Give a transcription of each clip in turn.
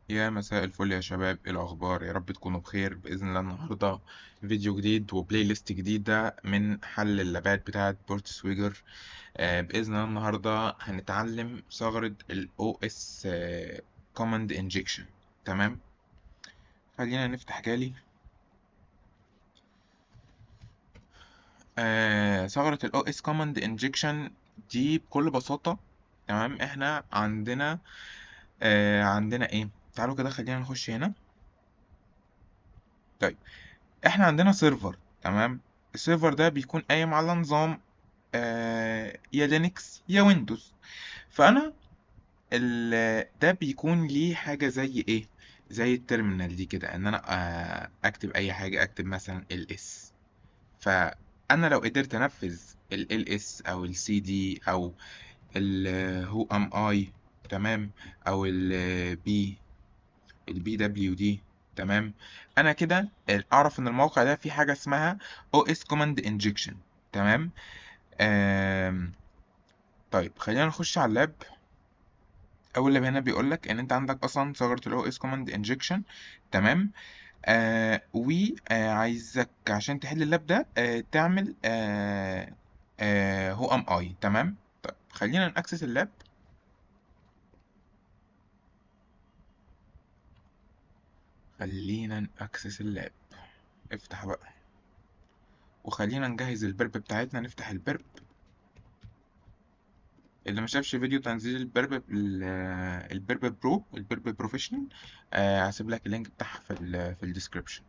يا مساء الفل يا شباب، ايه الاخبار؟ يا رب تكونوا بخير باذن الله. النهارده فيديو جديد وبلاي ليست جديده من حل اللابات بتاعه بورتسويجر. باذن الله النهارده هنتعلم ثغره الاو اس كوماند انجكشن. تمام، خلينا نفتح جالي. ثغره الاو اس كوماند انجكشن دي بكل بساطه. تمام، احنا عندنا ايه؟ تعالوا كده خلينا نخش هنا. طيب، احنا عندنا سيرفر. تمام، السيرفر ده بيكون قايم على نظام يا لينكس يا ويندوز. فانا ده بيكون ليه حاجه زي ايه، زي التيرمينال دي كده، ان انا اكتب اي حاجه، اكتب مثلا ls. فانا لو قدرت انفذ ls او cd او ال who am I، تمام، او البي دبليو دي، تمام، انا كده اعرف ان الموقع ده فيه حاجه اسمها او اس كوماند انجكشن. تمام. آم، طيب خلينا نخش على اللاب. اول لاب هنا بيقول لك ان انت عندك اصلا ثغره الاو اس كوماند انجكشن. تمام. وعايزك عشان تحل اللاب ده تعمل هو ام اي. تمام، طيب خلينا ناكسس اللاب. خلينا ناكسس اللاب. افتح بقى، وخلينا نجهز البرب بتاعتنا. نفتح البرب. اللي ما شافش فيديو تنزيل البرب، البرب برو، البرب بروفيشنال، هسيب لك اللينك بتاعها في الديسكربشن.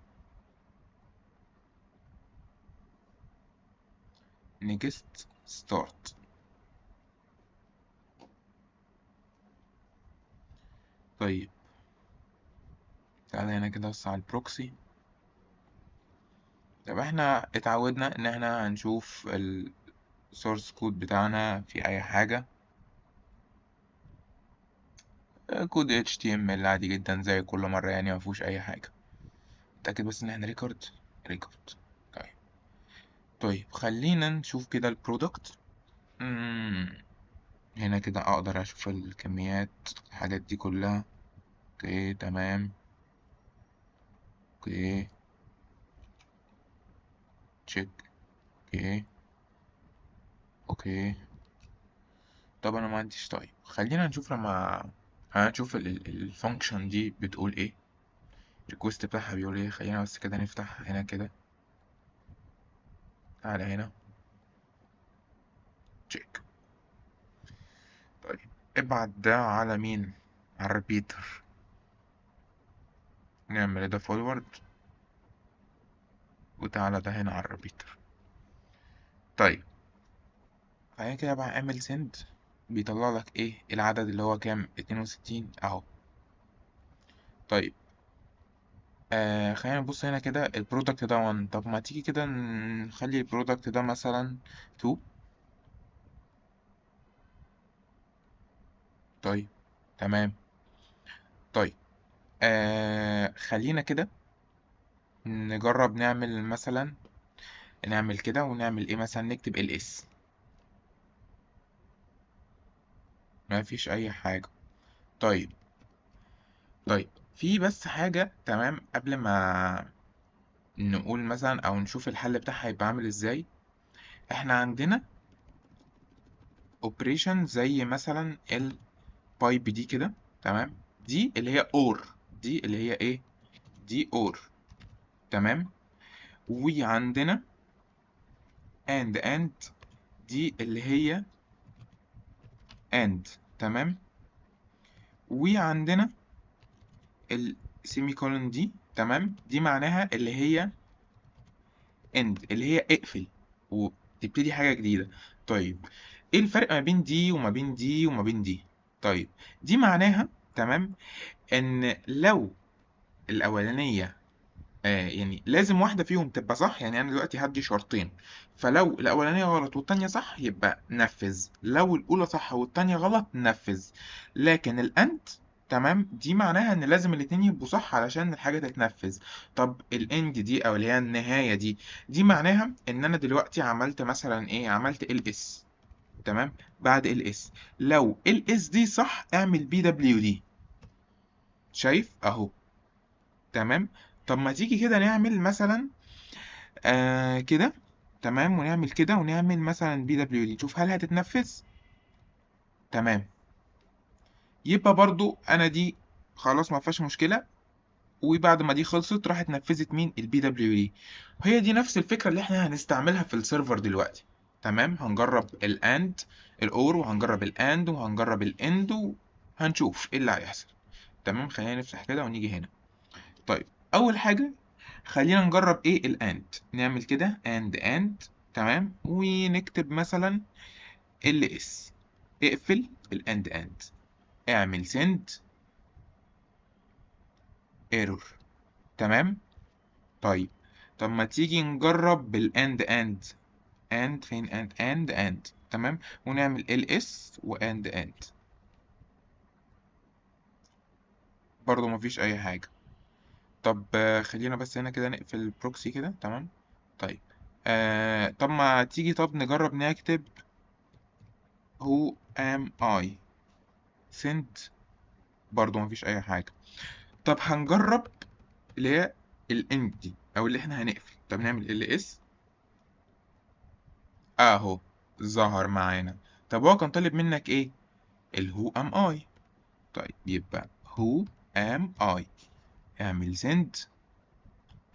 نيكست ستارت. طيب تعالى هنا كده بص على البروكسي. طب احنا اتعودنا ان احنا هنشوف السورس كود بتاعنا في اي حاجة. كود HTML عادي جدا زي كل مرة، يعني ما فيهوش اي حاجة. اتأكد بس ان احنا ريكورد. طيب، طيب خلينا نشوف كده البرودكت. هنا كده اقدر اشوف الكميات، الحاجات دي كلها. اوكي تمام. اوكي، تشيك. اوكي. اوكي. طب انا ما عنديش. طيب خلينا نشوف لما هنشوف الفانكشن دي بتقول ايه، الريكوست بتاعها بيقول ايه. خلينا بس كده نفتح هنا كده. تعالى هنا، تشيك. طيب ابعت ده على مين؟ على الريبيتر. نعمل ده فورورد، وتعالى ده هنا على الريبيتر. طيب بعد كده بقى اعمل سند. بيطلع لك ايه العدد اللي هو كام؟ 62 اهو. طيب خلينا نبص هنا كده. البرودكت ده 1. طب ما تيجي كده نخلي البرودكت ده مثلا 2. طيب تمام. طيب خلينا كده نجرب نعمل مثلا، نعمل كده ونعمل ايه مثلا، نكتب ls. ما فيش اي حاجة. طيب، طيب في بس حاجة. تمام، قبل ما نقول مثلا او نشوف الحل بتاعها هيبقى عامل ازاي، احنا عندنا اوبريشن زي مثلا البايب دي كده. تمام، دي اللي هي اور، دي اللي هي ايه، دي اور. تمام، وعندنا and دي اللي هي and. تمام، وعندنا السيمي كولون دي. تمام، دي معناها اللي هي end، اللي هي اقفل وتبتدي حاجة جديدة. طيب ايه الفرق ما بين دي وما بين دي وما بين دي؟ طيب دي معناها، تمام، ان لو الاولانية يعني لازم واحدة فيهم تبقى صح. يعني أنا دلوقتي هدي شرطين، فلو الأولانية غلط والتانية صح يبقى نفذ، لو الأولى صح والتانية غلط نفذ. لكن الأند، تمام، دي معناها إن لازم الاتنين يبقوا صح علشان الحاجة تتنفذ. طب الإند دي أو اللي هي النهاية دي، دي معناها إن أنا دلوقتي عملت مثلا إيه، عملت ال اس. تمام، بعد ال اس لو ال اس دي صح اعمل بي دبليو دي. شايف اهو. تمام. طب ما تيجي كده نعمل مثلا كده. تمام، ونعمل كده ونعمل مثلا بي دبليو دي، نشوف هل هتتنفذ. تمام. يبقى برضو انا دي خلاص ما فيهاش مشكله. وبعد ما دي خلصت راحت نفذت مين؟ البي دبليو دي. وهي دي نفس الفكره اللي احنا هنستعملها في السيرفر دلوقتي. تمام. هنجرب الاند الاور، وهنجرب الاند، وهنجرب الاند، وهنشوف ايه اللي هيحصل. تمام. خلينا نفتح كده ونيجي هنا. طيب، اول حاجه خلينا نجرب ايه الاند. نعمل كده اند. تمام. ونكتب مثلا ال اس. اقفل الاند. اعمل سند ايرور. تمام. طيب. طب ما تيجي نجرب بالاند فين؟ اند. تمام. ونعمل ال اس واند. برضه مفيش اي حاجه. طب خلينا بس هنا كده نقفل البروكسي كده. تمام. طيب. طب ما تيجي طب نجرب نكتب who am I send. برضه مفيش اي حاجه. طب هنجرب اللي هي الاند دي، او اللي احنا هنقفل. طب نعمل ال اس اهو، ظهر معانا. طب هو كان طالب منك ايه؟ الهو ام اي. طيب يبقى هو ام اي. اعمل سند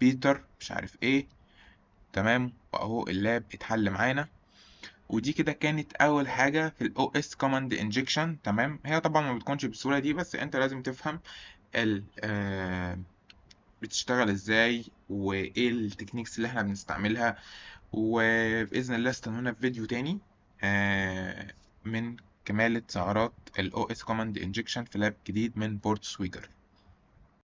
بيتر مش عارف ايه. تمام. واهو اللاب اتحل معانا. ودي كده كانت اول حاجه في الاو اس كوماند انجكشن. تمام. هي طبعا ما بتكونش بالسهوله دي، بس انت لازم تفهم ال بتشتغل ازاي، وايه التكنيكس اللي احنا بنستعملها. وباذن الله استنونا في فيديو تاني من كمالة ثغرات ال OS Command Injection في لاب جديد من بورت سويجر.